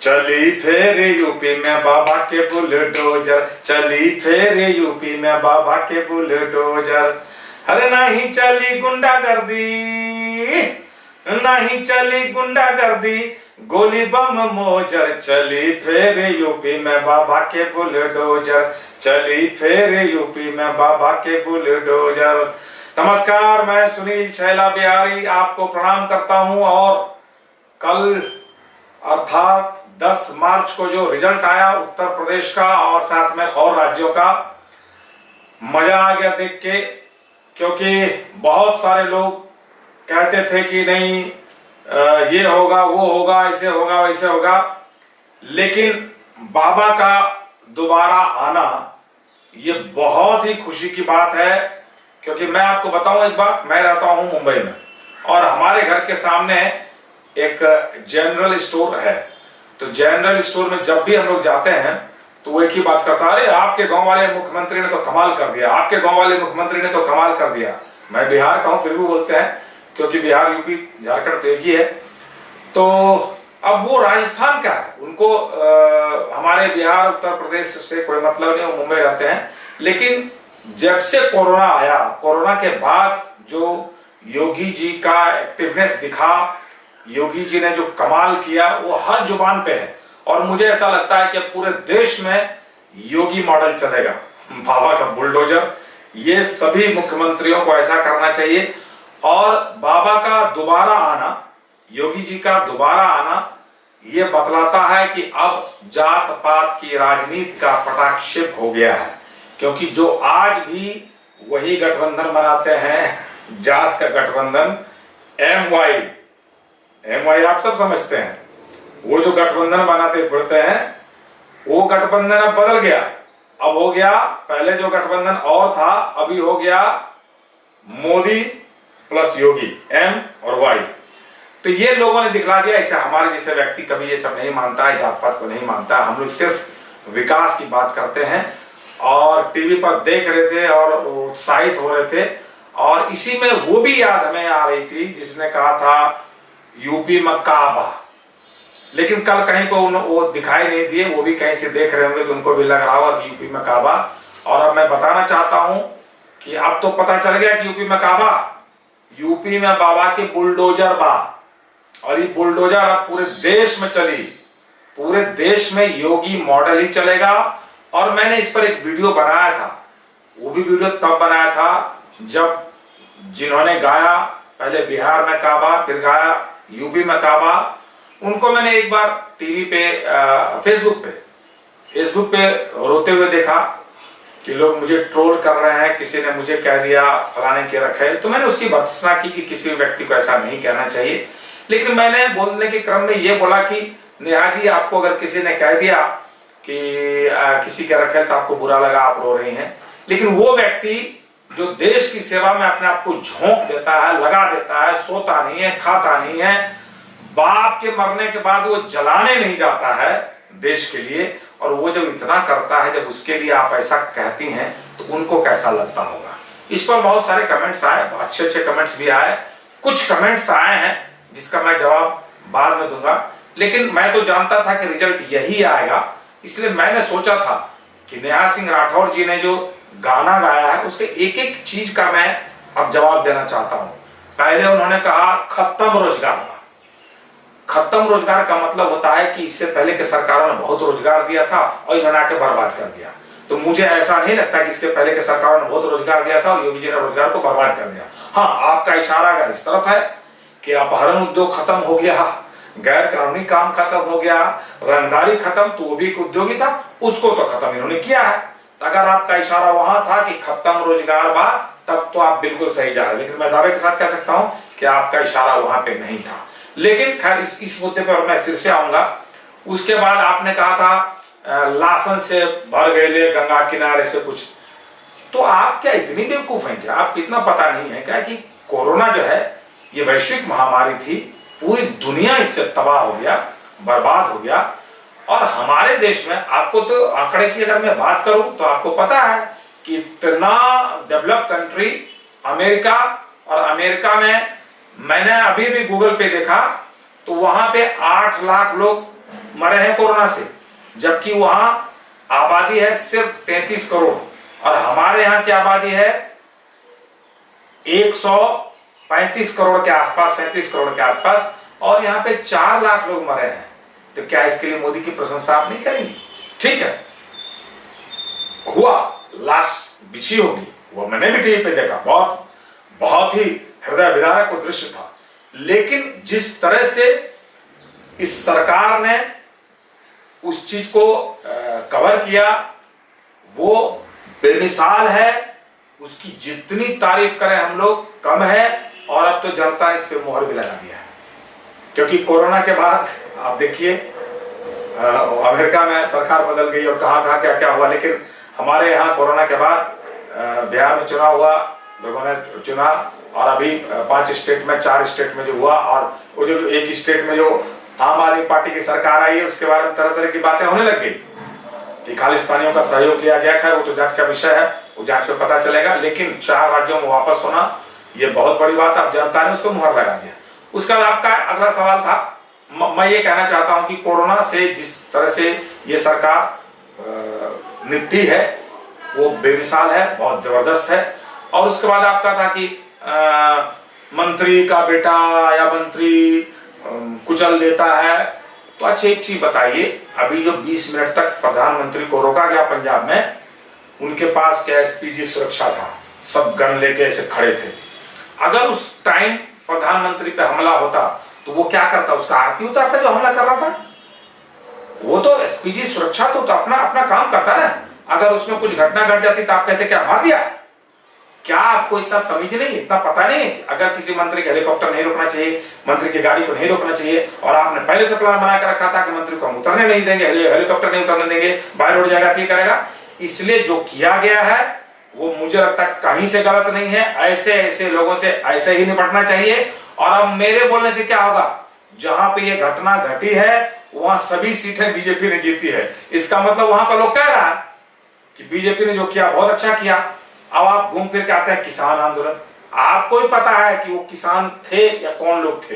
चली फिर यूपी में बाबा के बुलडोजर, चली फिर यूपी में बाबा के बुलडोजर। अरे नहीं चली गुंडागर्दी, नहीं चली गुंडागर्दी, गोली बम मोजर। चली फिर यूपी में बाबा के बुलडोजर, चली फिर यूपी में बाबा के बुलडोजर। नमस्कार, मैं सुनील छैला बिहारी आपको प्रणाम करता हूं। और कल अर्थात 10 मार्च को जो रिजल्ट आया उत्तर प्रदेश का और साथ में और राज्यों का, मजा आ गया देख के। क्योंकि बहुत सारे लोग कहते थे कि नहीं ये होगा, वो होगा, ऐसे होगा, वैसे होगा, लेकिन बाबा का दोबारा आना ये बहुत ही खुशी की बात है। क्योंकि मैं आपको बताऊं एक बात, मैं रहता हूं मुंबई में और हमारे घर के सामने एक जनरल स्टोर है। तो जनरल स्टोर में जब भी हम लोग जाते हैं तो वो एक ही बात करता है, अरे आपके गांव वाले मुख्यमंत्री ने तो कमाल कर दिया, आपके गांव वाले मुख्यमंत्री ने तो कमाल कर दिया। मैं बिहार का हूं फिर भी बोलते हैं, क्योंकि बिहार, यूपी, झारखंड तो एक ही है। तो अब वो राजस्थान का है, उनको हमारे बिहार उत्तर प्रदेश से कोई मतलब नहीं, वो मुंबई रहते हैं। लेकिन जब से कोरोना आया, कोरोना के बाद जो योगी जी का एक्टिवनेस दिखा, योगी जी ने जो कमाल किया, वो हर जुबान पे है। और मुझे ऐसा लगता है कि पूरे देश में योगी मॉडल चलेगा, बाबा का बुलडोजर। ये सभी मुख्यमंत्रियों को ऐसा करना चाहिए। और बाबा का दोबारा आना, योगी जी का दोबारा आना, ये बतलाता है कि अब जात पात की राजनीति का पटाक्षेप हो गया है। क्योंकि जो आज भी वही गठबंधन बनाते हैं, जात का गठबंधन, एम वाई आप सब समझते हैं, वो जो गठबंधन बनाते फिरते हैं, वो गठबंधन अब बदल गया। अब हो गया, पहले जो गठबंधन और था, अभी हो गया मोदी प्लस योगी, एम और वाई। तो ये लोगों ने दिखला दिया। ऐसे हमारे जैसे व्यक्ति कभी ये सब नहीं मानता है, जात पात को नहीं मानता है। हम लोग सिर्फ विकास की बात करते हैं। और टीवी पर देख रहे थे और उत्साहित हो रहे थे। और इसी में वो भी याद हमें आ रही थी जिसने कहा था यूपी में काबा, लेकिन कल कहीं पर वो दिखाई नहीं दिए। वो भी कहीं से देख रहे होंगे तो उनको भी लग रहा होगा कि यूपी में काबा। और अब मैं बताना चाहता हूं कि अब तो पता चल गया कि यूपी में काबा, यूपी में बाबा के बुलडोजर बा। और ये बुलडोजर अब पूरे देश में चली, पूरे देश में योगी मॉडल ही चलेगा। और मैंने इस पर एक वीडियो बनाया था। वो भी वीडियो तब बनाया था जब जिन्होंने गाया, पहले बिहार में काबा, फिर गाया यूपी में काबा, उनको मैंने एक बार टीवी पे, फेसबुक पे रोते हुए देखा कि लोग मुझे ट्रोल कर रहे हैं, किसी ने मुझे कह दिया फलाने के रखेल। तो मैंने उसकी भर्त्सना की कि किसी व्यक्ति को ऐसा नहीं कहना चाहिए। लेकिन मैंने बोलने के क्रम में ये बोला कि नेहा जी, आपको अगर किसी ने कह दिया कि किसी के रखेल तो आपको बुरा लगा, आप रो रही हैं। लेकिन वो व्यक्ति जो देश की सेवा में अपने आप को झोंक देता है, लगा देता है, सोता नहीं है, खाता नहीं है, बाप के मरने के बाद वो जलाने नहीं जाता है देश के लिए, और वो जब इतना करता है, जब उसके लिए आप ऐसा कहती हैं तो उनको कैसा लगता होगा। इस पर बहुत सारे कमेंट्स आए, अच्छे अच्छे कमेंट्स भी आए। कुछ कमेंट्स आए हैं जिसका मैं जवाब बाद में दूंगा। लेकिन मैं तो जानता था कि रिजल्ट यही आएगा, इसलिए मैंने सोचा था कि नेहा सिंह राठौर जी ने जो गाना गाया है उसके एक एक चीज का मैं अब जवाब देना चाहता हूं। पहले उन्होंने कहा खत्म रोजगार। खत्म रोजगार का मतलब होता है कि इससे पहले के सरकारों ने बहुत रोजगार दिया था और इन्होंने आके बर्बाद कर दिया। तो मुझे ऐसा नहीं लगता कि इसके पहले के सरकारों ने बहुत रोजगार दिया था और योगी जी ने रोजगार को बर्बाद कर दिया। हाँ, आपका इशारा अगर इस तरफ है कि अपहरण उद्योग खत्म हो गया, गैर कानूनी काम खत्म हो गया, रंगदारी खत्म, तो वो भी एक उद्योगी था, उसको तो खत्म इन्होंने किया है। अगर आपका इशारा वहां था कि खत्म रोजगार बा, तब तो आप बिल्कुल सही जा रहे हैं। लेकिन मैं दावे के साथ कह सकता हूं कि आपका इशारा वहां पे नहीं था। लेकिन खैर इस मुद्दे पर मैं फिर से आऊंगा। उसके बाद आपने कहा था लासन से भर गए गंगा किनारे से कुछ। तो आप क्या इतनी बेवकूफ हैं क्या? आपको इतना पता नहीं है क्या कि कोरोना जो है ये वैश्विक महामारी थी, पूरी दुनिया इससे तबाह हो गया, बर्बाद हो गया। और हमारे देश में, आपको तो आंकड़े की अगर मैं बात करूं तो आपको पता है कि इतना डेवलप कंट्री अमेरिका, और अमेरिका में मैंने अभी भी गूगल पे देखा तो वहां पे 8 लाख लोग मरे हैं कोरोना से, जबकि वहां आबादी है सिर्फ 33 करोड़ और हमारे यहाँ की आबादी है 135 करोड़ के आसपास, 37 करोड़ के आसपास, और यहाँ पे 4 लाख लोग मरे हैं। तो क्या इसके लिए मोदी की प्रशंसा आप नहीं करेंगी? ठीक है, हुआ, लाश बिछी होगी, वो मैंने भी टीवी पे देखा, बहुत ही हृदय विदारक वो दृश्य था। लेकिन जिस तरह से इस सरकार ने उस चीज को कवर किया वो बेमिसाल है, उसकी जितनी तारीफ करें हम लोग कम है। और अब तो जनता ने इस पे मोहर भी लगा दिया है, क्योंकि कोरोना के बाद आप देखिए अमेरिका में सरकार बदल गई और कहां क्या क्या हुआ, लेकिन हमारे यहाँ कोरोना के बाद बिहार में चुनाव हुआ, लोगों ने चुना, और अभी 5 स्टेट में, 4 स्टेट में जो हुआ, और वो जो एक स्टेट में जो आम आदमी पार्टी की सरकार आई है उसके बारे में तरह तरह की बातें होने लग गई कि खालिस्तानियों का सहयोग लिया गया। खैर वो तो जांच का विषय है, वो जांच में पता चलेगा, लेकिन 4 राज्यों में वापस होना ये बहुत बड़ी बात। अब जनता ने उसको मुहर लगा दिया। उसका आपका अगला सवाल था, मैं ये कहना चाहता हूं कि कोरोना से जिस तरह से ये सरकार निपटी है वो बेमिसाल है, बहुत जबरदस्त है। और उसके बाद आपका था कि मंत्री का बेटा या मंत्री कुचल देता है, तो अच्छा एक चीज बताइए, अभी जो 20 मिनट तक प्रधानमंत्री को रोका गया पंजाब में, उनके पास क्या एसपीजी सुरक्षा था, सब गन लेके ऐसे खड़े थे। अगर उस टाइम प्रधानमंत्री पे हमला होता तो वो क्या करता? उसका आरती उतारता जो हमला कर रहा था। वो तो एसपीजी सुरक्षा तो अपना अपना काम करता ना। अगर उसमें कुछ घटना घट जाती तो आप कहते क्या मार दिया? क्या आपको इतना तमीज नहीं, इतना पता नहीं? अगर किसी मंत्री के हेलीकॉप्टर नहीं रोकना चाहिए, मंत्री की गाड़ी को नहीं रोकना चाहिए, और आपने पहले से प्लान बना कर रखा था कि मंत्री को हम उतरने नहीं देंगे, हेलीकॉप्टर नहीं उतरने देंगे, बाहर उड़ जाएगा, ठीक करेगा। इसलिए जो किया गया है वो मुझे लगता है कहीं से गलत नहीं है। ऐसे लोगों से ऐसे ही निपटना चाहिए। और अब मेरे बोलने से क्या होगा? जहां पे ये घटना घटी है वहां सभी सीटें बीजेपी ने जीती है। इसका मतलब वहां पर लोग कह रहा है कि बीजेपी ने जो किया बहुत अच्छा किया। अब आप घूम फिर के आते हैं किसान आंदोलन, आपको ही पता है कि वो किसान थे या कौन लोग थे।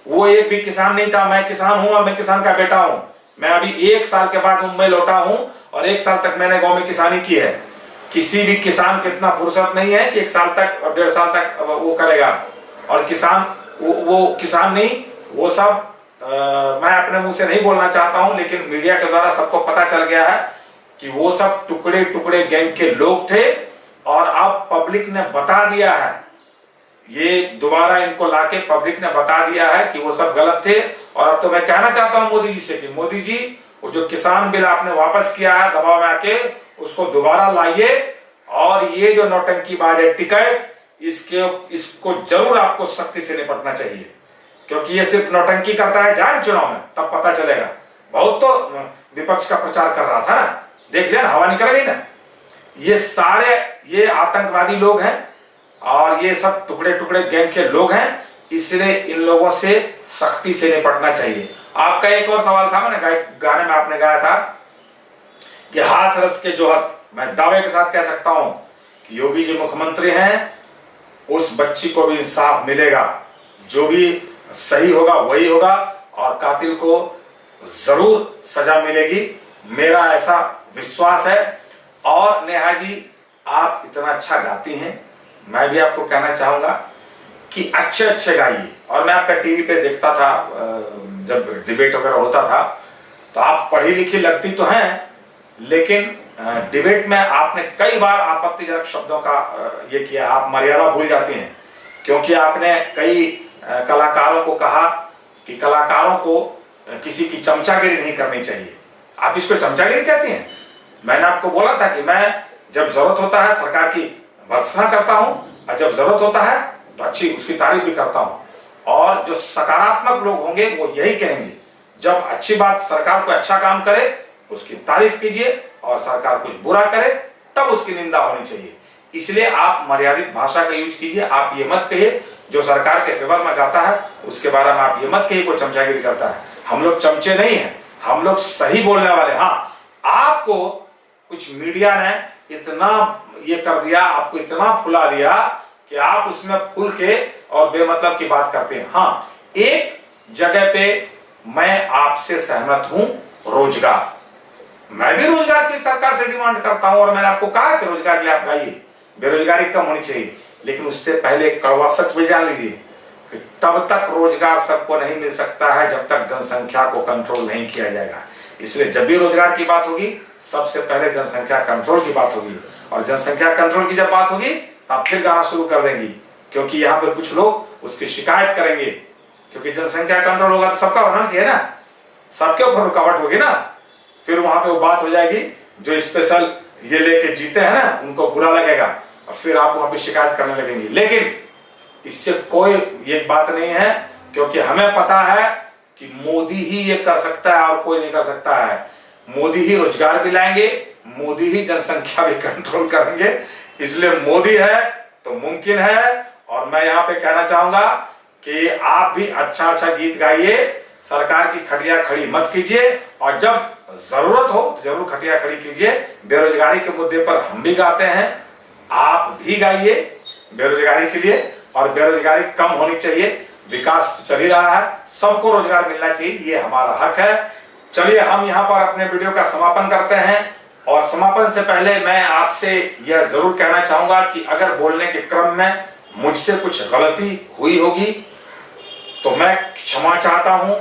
वो एक भी किसान नहीं था। मैं किसान हूं और मैं किसान का बेटा हूं। मैं अभी 1 साल के बाद मुंबई लौटा हूं और 1 साल तक मैंने गांव में किसानी की है। किसी भी किसान को इतना फुर्सत नहीं है कि 1 साल तक और 1.5 साल तक वो करेगा। और किसान वो किसान नहीं, वो सब मैं अपने मुंह से नहीं बोलना चाहता हूं, लेकिन मीडिया के द्वारा सबको पता चल गया है कि वो सब टुकड़े टुकड़े गैंग के लोग थे। और अब पब्लिक ने बता दिया है, ये दोबारा इनको लाके पब्लिक ने बता दिया है कि वो सब गलत थे। और अब तो मैं कहना चाहता हूं मोदी जी से कि मोदी जी, वो जो किसान बिल आपने वापस किया है दबाव में आके, उसको दोबारा लाइए। और ये जो नौटंकीबाज है टिकैत, इसको जरूर आपको सख्ती से निपटना चाहिए, क्योंकि ये सिर्फ नौटंकी करता है। जाए चुनाव में तब पता चलेगा। बहुत तो विपक्ष का प्रचार कर रहा था ना, देख लिया ना, हवा निकल गई ना। ये सारे ये आतंकवादी लोग हैं और ये सब टुकड़े टुकड़े गैंग के लोग हैं, इसलिए इन लोगों से सख्ती से निपटना चाहिए। आपका एक और सवाल था, मैंने गाने में आपने गाया था कि हाथ रस के जोहत। मैं दावे के साथ कह सकता हूं कि योगी जी मुख्यमंत्री हैं, उस बच्ची को भी इंसाफ मिलेगा। जो भी सही होगा वही होगा और कातिल को जरूर सजा मिलेगी, मेरा ऐसा विश्वास है। और नेहा जी, आप इतना अच्छा गाती हैं, मैं भी आपको कहना चाहूंगा कि अच्छे अच्छे गाइए। और मैं आपका टीवी पे देखता था जब डिबेट वगैरह होता था, तो आप पढ़ी लिखी लगती तो हैं, लेकिन डिबेट में आपने कई बार आपत्तिजनक शब्दों का ये किया। आप मर्यादा भूल जाती हैं, क्योंकि आपने कई कलाकारों को कहा कि कलाकारों को किसी की चमचागिरी नहीं करनी चाहिए। आप इसको चमचागिरी कहती हैं? मैंने आपको बोला था कि मैं जब जरूरत होता है सरकार की भर्त्सना करता हूं, और जब जरूरत होता है तो अच्छी उसकी तारीफ भी करता हूं। और जो सकारात्मक लोग होंगे वो यही कहेंगे, जब अच्छी बात सरकार को अच्छा काम करे उसकी तारीफ कीजिए, और सरकार कुछ बुरा करे तब उसकी निंदा होनी चाहिए। इसलिए आप मर्यादित भाषा का यूज कीजिए। आप ये मत कहिए जो सरकार के फेवर में गाता है उसके बारे में आप ये मत कहिए कोई चमचागिरी करता है। हम लोग चमचे नहीं हैं, हम लोग सही बोलने वाले। हाँ, आपको कुछ मीडिया ने इतना ये कर दिया, आपको इतना फुला दिया कि आप उसमें फूल के और बेमतलब की बात करते हैं। हाँ, एक जगह पे मैं आपसे सहमत हूं रोजगार। मैं भी रोजगार के लिए सरकार से डिमांड करता हूं और मैंने आपको कहा कि रोजगार के लिए आप गाइए, बेरोजगारी कम होनी चाहिए। लेकिन उससे पहले एक कड़वा सच भी जान लीजिए कि तब तक रोजगार सबको नहीं मिल सकता है जब तक जनसंख्या को कंट्रोल नहीं किया जाएगा। इसलिए जब भी रोजगार की बात होगी सबसे पहले जनसंख्या कंट्रोल की बात होगी, और जनसंख्या कंट्रोल की जब बात होगी तब फिर गाना शुरू कर देंगी, क्योंकि यहाँ पर कुछ लोग उसकी शिकायत करेंगे। क्योंकि जनसंख्या कंट्रोल होगा तो सबका होना चाहिए ना, सबके ऊपर रुकावट होगी ना, फिर वहां पे वो बात हो जाएगी जो स्पेशल ये लेके जीते हैं ना उनको बुरा लगेगा और फिर आप वहां पे शिकायत करने लगेंगे। लेकिन इससे कोई ये बात नहीं है, क्योंकि हमें पता है कि मोदी ही ये कर सकता है और कोई नहीं कर सकता है। मोदी ही रोजगार भी लाएंगे, मोदी ही जनसंख्या भी कंट्रोल करेंगे। इसलिए मोदी है तो मुमकिन है। और मैं यहाँ पे कहना चाहूंगा कि आप भी अच्छा अच्छा गीत गाइए, सरकार की खटिया खड़ी मत कीजिए, और जब जरूरत हो तो जरूर खटिया खड़ी कीजिए। बेरोजगारी के मुद्दे पर हम भी गाते हैं, आप भी गाइए बेरोजगारी के लिए, और बेरोजगारी कम होनी चाहिए। विकास तो चल ही रहा है, सबको रोजगार मिलना चाहिए, ये हमारा हक है। चलिए हम यहाँ पर अपने वीडियो का समापन करते हैं, और समापन से पहले मैं आपसे यह जरूर कहना चाहूंगा कि अगर बोलने के क्रम में मुझसे कुछ गलती हुई होगी तो मैं क्षमा चाहता हूं।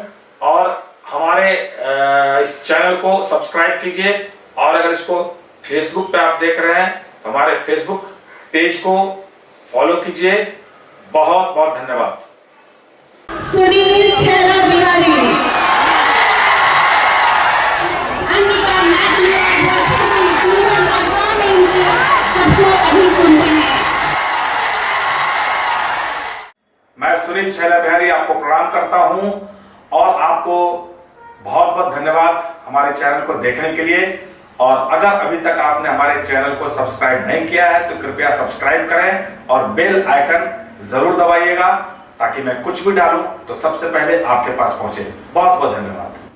और हमारे इस चैनल को सब्सक्राइब कीजिए, और अगर इसको फेसबुक पे आप देख रहे हैं तो हमारे फेसबुक पेज को फॉलो कीजिए। बहुत बहुत धन्यवाद। सुनील छेला बिहारी, अंकिता मैथिली, तीनों भाषा में इनकी सबसे अधिक सुनते हैं। मैं सुनील छेला बिहारी आपको प्रणाम करता हूं, और आपको बहुत बहुत धन्यवाद हमारे चैनल को देखने के लिए। और अगर अभी तक आपने हमारे चैनल को सब्सक्राइब नहीं किया है तो कृपया सब्सक्राइब करें और बेल आइकन जरूर दबाइएगा, ताकि मैं कुछ भी डालूं तो सबसे पहले आपके पास पहुंचे। बहुत बहुत धन्यवाद।